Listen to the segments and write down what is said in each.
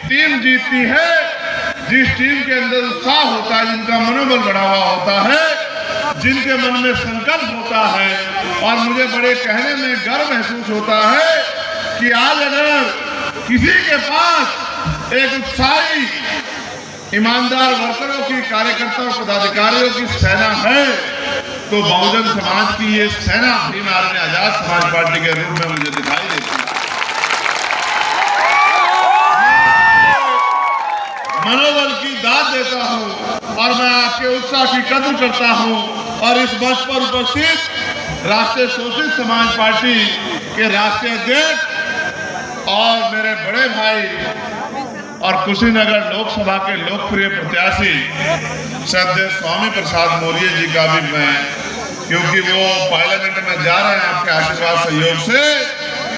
Team जीतती है जिस टीम के अंदर उत्साह होता है, जिनका मनोबल बढ़ा हुआ होता है, जिनके मन में संकल्प होता है। और मुझे बड़े कहने में गर्व महसूस होता है कि आज अगर किसी के पास एक उत्साही ईमानदार वर्करों की, कार्यकर्ताओं, पदाधिकारियों की सेना है तो बहुजन समाज की ये सेना भीम आर्मी आजाद समाज पार्टी के रूप में मुझे दिखाई देती है। मनोबल की दाद देता हूं और मैं आपके उत्साह की कदर करता हूं। और इस मंच पर उपस्थित राष्ट्रीय शोषित समाज पार्टी के राष्ट्रीय अध्यक्ष और मेरे बड़े भाई और कुशीनगर लोकसभा के लोकप्रिय प्रत्याशी श्रद्धेय स्वामी प्रसाद मौर्य जी का भी मैं, क्योंकि वो पार्लियामेंट में जा रहे हैं आपके आशीर्वाद सहयोग से,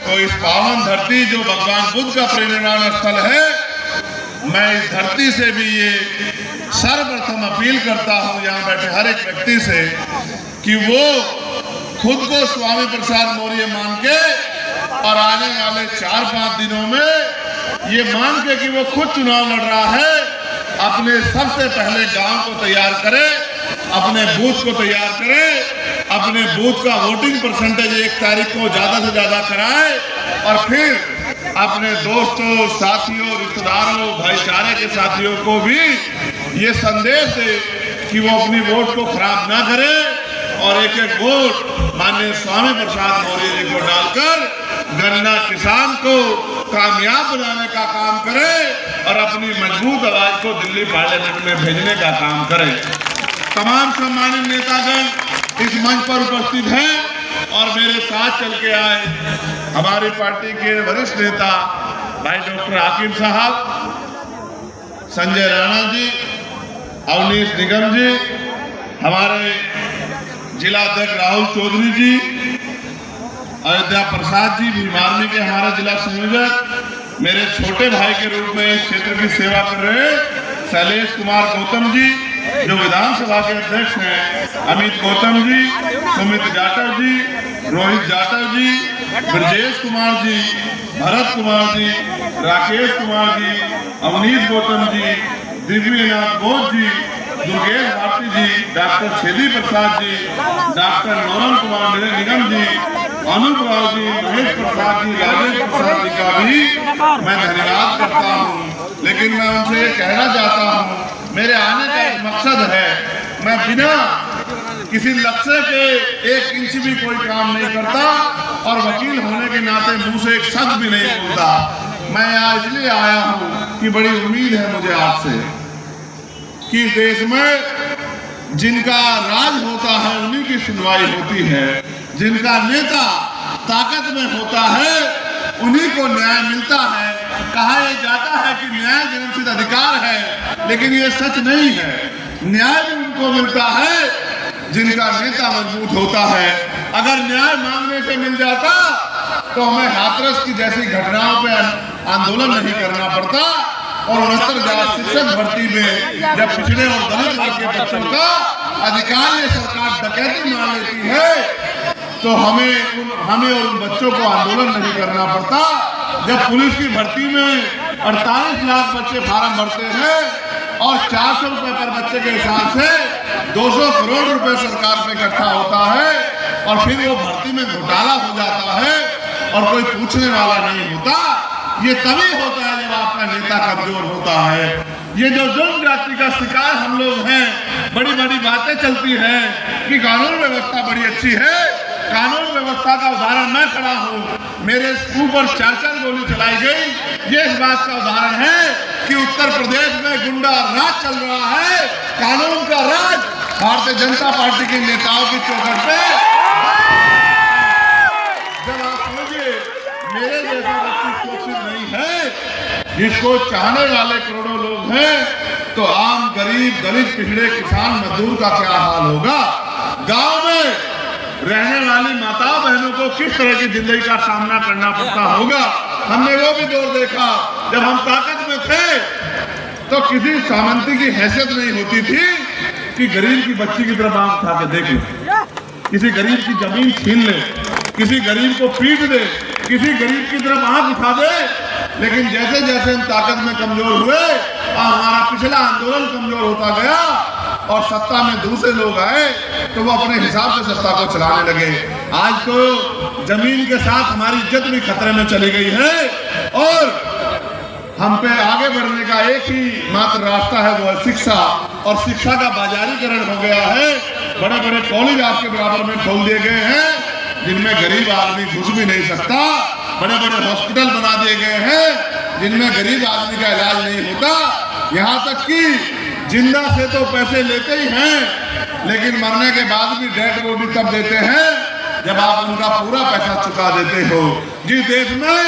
तो इस पावन धरती जो भगवान बुद्ध का परिनिर्वाण स्थल है, मैं इस धरती से भी ये सर्वप्रथम अपील करता हूं यहाँ बैठे हर एक व्यक्ति से कि वो खुद को स्वामी प्रसाद मौर्य मान के और आने वाले 4-5 दिनों में ये मान के कि वो खुद चुनाव लड़ रहा है, अपने सबसे पहले गांव को तैयार करे, अपने बूथ को तैयार करे, अपने बूथ का वोटिंग परसेंटेज 1 तारीख को ज्यादा से ज्यादा कराए और फिर अपने दोस्तों, साथियों, रिश्तेदारों, भाईचारे के साथियों को भी ये संदेश दे कि वो अपनी वोट को खराब ना करे और एक वोट माननीय स्वामी प्रसाद मौर्य जी को डालकर गन्ना किसान को कामयाब बनाने का काम करे और अपनी मजबूत आवाज को दिल्ली पार्लियामेंट में भेजने का काम करे। तमाम सम्मानित नेतागण इस मंच पर उपस्थित हैं और मेरे साथ चल के आए हमारी पार्टी के वरिष्ठ नेता भाई डॉक्टर आकिब साहब, संजय राणा जी, अवनीश निगम जी, हमारे जिला अध्यक्ष राहुल चौधरी जी, अयोध्या प्रसाद जी भीम आर्मी के हमारे जिला संयोजक, मेरे छोटे भाई के रूप में इस क्षेत्र की सेवा कर रहे शैलेश कुमार गौतम जी जो विधानसभा के अध्यक्ष हैं, अमित गौतम जी, सुमित जाटव जी, रोहित जाटव जी, ब्रजेश कुमार जी, भरत कुमार जी, राकेश कुमार जी, अवनीश गौतम जी, दिव्यनाथ बोध जी, दुर्गेश भारती जी, डॉक्टर छेदी प्रसाद जी, डॉक्टर नौरम कुमार निगम जी, अनूप राव जी, महेश प्रसाद जी, राजेश प्रसाद जी का भी मैं धन्यवाद करता हूँ। लेकिन मैं उनसे ये कहना चाहता हूँ, मेरे आने का एक मकसद है, मैं बिना किसी लक्ष्य के 1 इंच भी कोई काम नहीं करता और वकील होने के नाते मुंह से एक शब्द भी नहीं बोलता। मैं यहाँ इसलिए आया हूँ कि बड़ी उम्मीद है मुझे आपसे कि देश में जिनका राज होता है उन्हीं की सुनवाई होती है, जिनका नेता ताकत में होता है उन्हीं को न्याय मिलता है। कहा यह जाता है कि न्याय जन्मसिद्ध अधिकार है, लेकिन ये सच नहीं है। न्याय भी उनको मिलता है जिनका नेता मजबूत होता है। अगर न्याय मांगने से मिल जाता तो हमें हाथरस की जैसी घटनाओं पर आंदोलन नहीं करना पड़ता और 69,000 शिक्षक भर्ती में जब पिछड़े और दलित वर्ग के बच्चों का अधिकार ये सरकार डकैती मान लेती है तो हमें और उन बच्चों को आंदोलन नहीं करना पड़ता। जब पुलिस की भर्ती में 48 लाख बच्चे फार्म भरते हैं और 400 रुपए पर बच्चे के हिसाब से 200 करोड़ रुपए सरकार पे इकट्ठा होता है और फिर वो भर्ती में घोटाला हो जाता है और कोई पूछने वाला नहीं होता, ये तभी होता है जब आपका नेता कमजोर होता है। ये जो जुर्म जाति का शिकार हम लोग हैं, बड़ी बड़ी बातें चलती हैं कि कानून व्यवस्था बड़ी अच्छी है। कानून व्यवस्था का उदाहरण मैं खड़ा हूँ, मेरे ऊपर 4 गोली चलाई गई, ये इस बात का उदाहरण है कि उत्तर प्रदेश में गुंडा राज चल रहा है। कानून का राज भारतीय जनता पार्टी के नेताओं की चौखट पे। जब आप समझिए मेरे जैसा व्यक्ति सुरक्षित नहीं है, जिसको चाहने वाले करोड़ों लोग हैं, तो आम गरीब दलित पिछड़े किसान मजदूर का क्या हाल होगा। गांव में रहने वाली माता बहनों को किस तरह की जिंदगी का सामना करना पड़ता होगा, हमने वो भी दौर देखा। जब हम ताकत में थे तो किसी सामंती की हैसियत नहीं होती थी कि गरीब की बच्ची की तरफ आंख उठा के देख ले, किसी गरीब की जमीन छीन ले, किसी गरीब को पीट दे, किसी गरीब की तरफ आंख उठा दे लेकिन जैसे जैसे हम ताकत में कमजोर हुए हमारा पिछला आंदोलन कमजोर होता गया और सत्ता में दूसरे लोग आए तो वो अपने हिसाब से सत्ता को चलाने लगे। आज तो जमीन के साथ हमारी इज्जत भी खतरे में चली गई है और हम पे आगे बढ़ने का एक ही मात्र रास्ता है, वो है शिक्षा। और शिक्षा का बाजारीकरण हो गया है। बड़े बड़े कॉलेज आपके बराबर में खोल दिए गए हैं जिनमें गरीब आदमी घुस भी नहीं सकता। बड़े बड़े हॉस्पिटल बना दिए गए हैं जिनमें गरीब आदमी का इलाज नहीं होता। यहाँ तक कि जिंदा से तो पैसे लेते ही हैं लेकिन मरने के बाद भी डेड बॉडी तब देते हैं जब आप उनका पूरा पैसा चुका देते हो। जिस देश में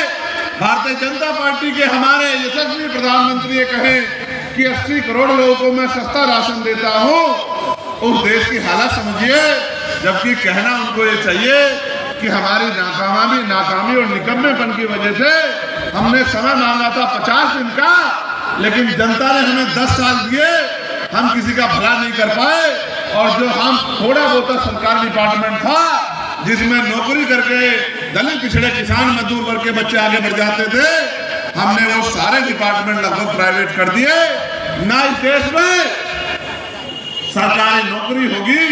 भारतीय जनता पार्टी के हमारे यशस्वी प्रधानमंत्री ये कहे कि 80 करोड़ लोगों को मैं सस्ता राशन देता हूँ, उस देश की हालत समझिए। जबकि कहना उनको ये चाहिए कि हमारी नाकामी और निकम्मेपन की वजह से हमने समय मांगा था 50 दिन का, लेकिन जनता ने हमें 10 साल दिए, हम किसी का भला नहीं कर पाए। और जो हम थोड़ा बहुत सरकारी डिपार्टमेंट था जिसमें नौकरी करके दलित पिछड़े किसान मजदूर वर्ग के बच्चे आगे बढ़ जाते थे, हमने वो सारे डिपार्टमेंट लगभग प्राइवेट कर दिए। ना इस देश में सरकारी नौकरी होगी,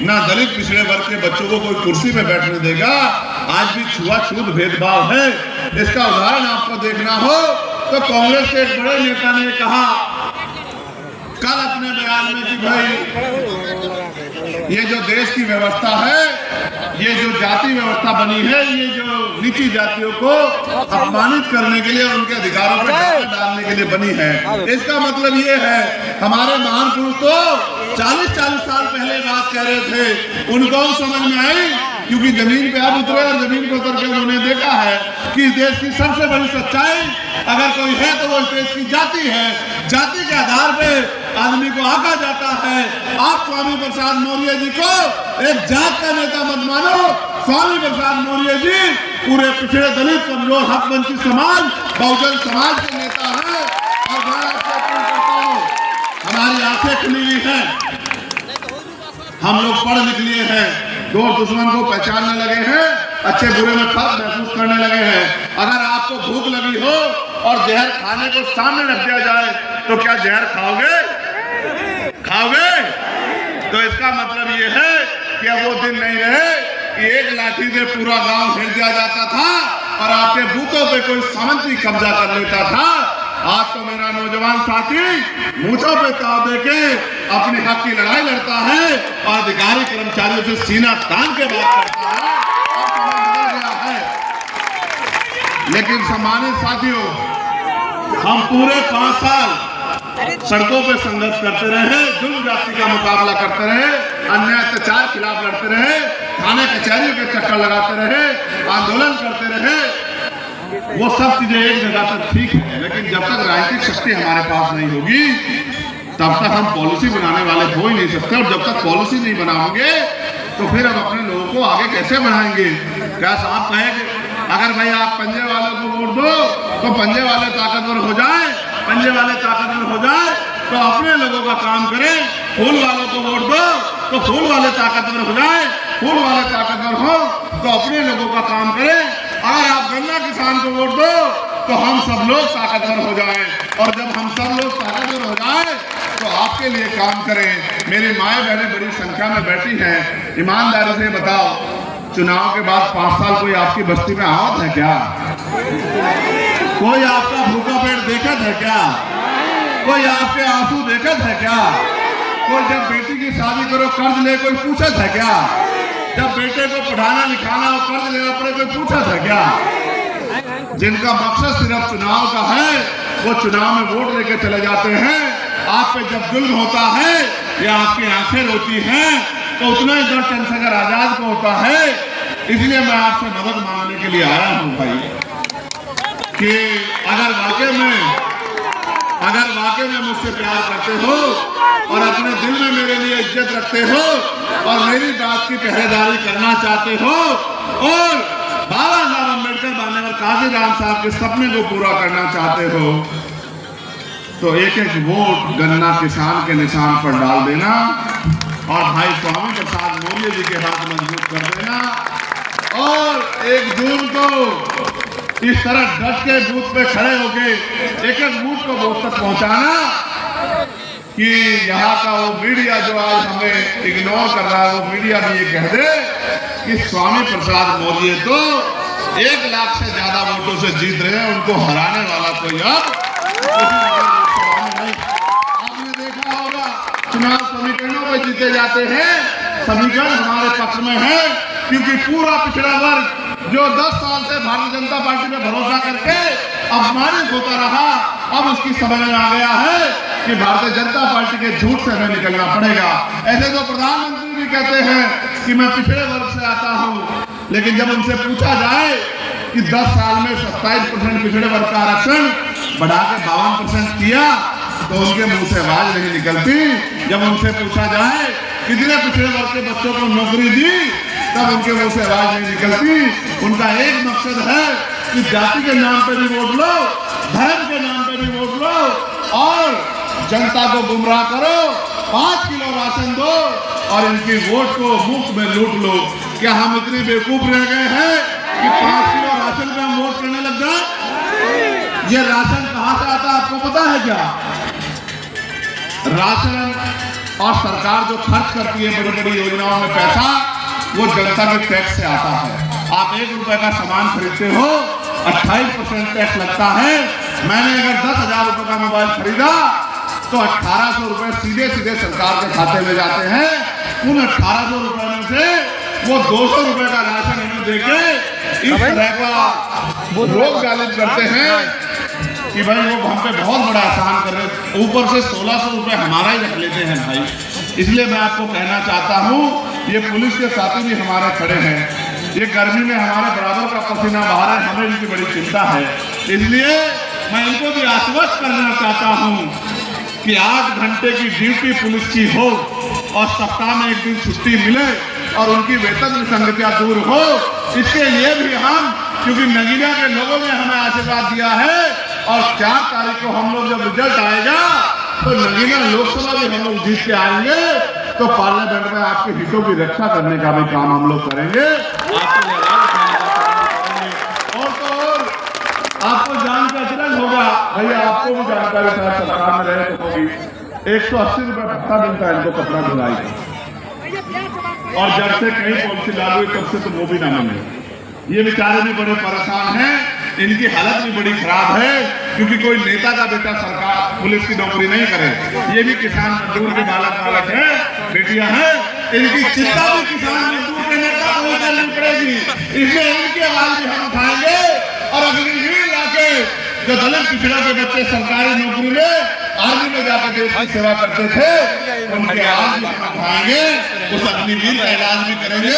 ना दलित पिछड़े वर्ग के बच्चों को कोई कुर्सी पे बैठने देगा। आज भी छुआछूत भेदभाव है। इसका उदाहरण आपको देखना हो तो कांग्रेस के एक बड़े नेता ने कहा कल अपने बयान में कि भाई ये जो देश की व्यवस्था है, ये जो जाति व्यवस्था बनी है, ये जो नीची जातियों को अपमानित करने के लिए और उनके अधिकारों पर डाका डालने के लिए बनी है। इसका मतलब ये है हमारे महान पुरुष तो 40-40 साल पहले बात कह रहे थे, उनको समझ में आई क्योंकि जमीन पे अब उतरे और जमीन पे उतर के उन्होंने देखा है कि इस देश की सबसे बड़ी सच्चाई अगर कोई है तो वो इस देश की जाति है। जाति के आधार पे आदमी को आका जाता है। आप स्वामी प्रसाद मौर्य जी को एक जात का नेता मत मानो। स्वामी प्रसाद मौर्य जी पूरे पिछड़े दलित कमजोर हक वंचित समाज बहुजन समाज के नेता है। और मैं आपसे अपील करता हूँ, हमारी आंखें खुली हुई हैं, हम लोग पढ़ लिख लिए हैं, दोस्त दुश्मन को पहचानने लगे हैं, अच्छे बुरे में फर्क महसूस करने लगे हैं। अगर आपको भूख लगी हो और जहर खाने को सामने रख दिया जाए तो क्या जहर खाओगे? तो इसका मतलब ये है कि अब वो दिन नहीं रहे कि एक लाठी से पूरा गांव घेर दिया जाता था और आपके बूथों पे कोई सामंती कब्जा कर लेता था। आज तो मेरा नौजवान साथी मूंछों पे ताव देके अपने हक की लड़ाई लड़ता है और अधिकारी कर्मचारियों से सीना तान के बात करता है। अब समय बदल गया है। लेकिन सम्मानित साथियों, हम पूरे 5 साल सड़कों पे संघर्ष करते रहे, जुल्म जाति का मुकाबला करते रहे, अन्याय अत्याचार खिलाफ लड़ते रहे, थाने कचहरियों के चक्कर लगाते रहे, आंदोलन करते रहे। वो सब चीजें एक जगह तक ठीक है, लेकिन जब तक राजनीतिक शक्ति हमारे पास नहीं होगी तब तक हम पॉलिसी बनाने वाले हो ही नहीं सकते। और जब तक पॉलिसी नहीं बनाओगे तो फिर हम अपने लोगों को आगे कैसे बढ़ाएंगे? क्या साहब कहेंगे अगर भाई आप पंजे वालों को वोट दो तो पंजे वाले ताकतवर हो जाए, पंजे वाले ताकतवर हो जाए तो अपने लोगों का काम करें। फूल वालों को वोट दो तो फूल वाले ताकतवर हो जाए, फूल वाले ताकतवर हो तो अपने लोगों का काम करें। अगर आप गन्ना किसान को वोट दो तो हम सब लोग ताकतवर हो जाएं, और जब हम सब लोग ताकतवर हो जाएं तो आपके लिए काम करें। मेरी माएँ बहनें बड़ी संख्या में बैठी हैं, ईमानदारी से बताओ, चुनाव के बाद 5 साल कोई आपकी बस्ती में आवत है क्या? कोई आपका भूखा पेट देखत है क्या? कोई आपके आंसू देखत है क्या? कोई जब बेटी की शादी करो कर्ज ले कोई पूछत है क्या? जब बेटे को पढ़ाना लिखाना और कर्ज लेना पड़े कोई पूछत है क्या? जिनका मकसद सिर्फ चुनाव का है वो चुनाव में वोट लेके चले जाते हैं। आप पे जब जुल्म होता है या आपकी आंखें रोती हैं तो उतना ही दर्द चंद्रशेखर आजाद को होता है। इसलिए मैं आपसे मदद मांगने के लिए आया हूं भाई, कि अगर वाकई में मुझसे प्यार करते हो और अपने दिल में मेरे लिए इज्जत रखते हो और मेरी बात की पहरेदारी करना चाहते हो और बाबा साहब अम्बेडकर मान्यवर काशीराम साहब के सपने को पूरा करना चाहते हो तो एक एक वोट गन्ना किसान के निशान पर डाल देना और भाई स्वामी प्रसाद मौर्य जी के हाथ मजबूत कर देना। और 1 जून को इस तरह डट के बूथ पे खड़े होके एक एक बूथ को बूथ तक पहुंचाना कि यहाँ का वो मीडिया जो आज हमें इग्नोर कर रहा है, वो मीडिया भी ये कह दे कि स्वामी प्रसाद मौर्य तो 1 लाख से ज्यादा वोटों से जीत रहे हैं, उनको हराने वाला कोई अब नहीं। आपने देखा होगा चुनाव समीकरणों में जीते जाते हैं, समीकरण हमारे पक्ष में है, क्योंकि पूरा पिछड़ा वर्ग जो 10 साल से भारतीय जनता पार्टी में भरोसा करके अपमानित होता रहा, अब उसकी समझ में आ गया है कि भारतीय जनता पार्टी के झूठ से हमें निकलना पड़ेगा। ऐसे तो प्रधानमंत्री भी कहते हैं कि मैं पिछड़े वर्ग से आता हूं, लेकिन जब उनसे पूछा जाए कि 10 साल में 27% पिछड़े वर्ग का आरक्षण बढ़ा के 52% किया, तो उनके मुंह से आवाज नहीं निकलती। जब उनसे पूछा जाए कितने पिछड़े वर्ग के बच्चों को नौकरी दी, तब उनके मुंह से आवाज नहीं निकलती। उनका एक मकसद है कि जाति के नाम पे भी वोट लो, धर्म के नाम पे भी वोट लो और जनता को गुमराह करो, 5 किलो राशन दो और इनकी वोट को मुफ्त में लूट लो। क्या हम इतने बेवकूफ रह गए हैं कि 5 किलो राशन पे हम वोट करने लग जाए? ये राशन कहां से आता है आपको पता है क्या? राशन और सरकार जो खर्च करती है बड़ी बड़ी योजनाओं में पैसा, वो जनता के टैक्स से आता है। आप 1 रुपए का सामान खरीदते हो, 28% टैक्स लगता है। मैंने अगर 10,000 रुपए का मोबाइल खरीदा तो 1800 रुपए सीधे सीधे सरकार के खाते में जाते हैं। उन 1800 रुपए में से वो 200 रुपए का राशन इन्हें देके इस तरह का रोक गालिब करते हैं कि भाई वो हम पे बहुत बड़ा एहसान कर रहे हैं, ऊपर से 1600 रुपए हमारा ही रख लेते हैं भाई। इसलिए मैं आपको कहना चाहता हूँ, ये पुलिस के साथी भी हमारे खड़े हैं, ये गर्मी में हमारे बराबर का पसीना बहा रहे हैं, हमें इनकी बड़ी चिंता है। इसलिए मैं इनको भी आश्वस्त करना चाहता हूँ कि 8 घंटे की ड्यूटी पुलिस की हो और सप्ताह में 1 दिन छुट्टी मिले और उनकी वेतन विसंगतियां दूर हो। इसके लिए भी हम, क्योंकि नगीना के लोगों ने हमें आशीर्वाद दिया है और 4 तारीख को हम लोग जब रिजल्ट आएगा तो नगीना लोकसभा भी हम लोग जीत के आएंगे, तो पार्लियामेंट में आपके हितों की रक्षा करने का भी काम हम लोग करेंगे। और तो और आपको जान के अचरज होगा, भैया आपको भी जानकारी शायद सरकार में रहे तो होगी, 180 रुपए भत्ता मिलता है इनको कपड़ा धुलाई का, और जब से कई पॉलिसी लागू हुई तब से तो वो भी ना मिले। ये बेचारे भी बड़े परेशान हैं, इनकी हालत भी बड़ी खराब है, क्योंकि कोई नेता का बेटा सरकार पुलिस की नौकरी नहीं करे। ये भी किसान मजदूर के बालक है, बेटियां हैं, इनकी चिंता भी किसान मजदूर के नेता को करनी पड़ेगी। इसलिए इनकी आवाज भी हम उठाएंगे और अगली रीढ़ लाके जो दलित पिछड़ा के बच्चे सरकारी नौकरी में आर्मी में जाकर देश की सेवा करते थे, उनकी आवाज भी हम उठाएंगे, उस अग्निवीर का इलाज भी करेंगे।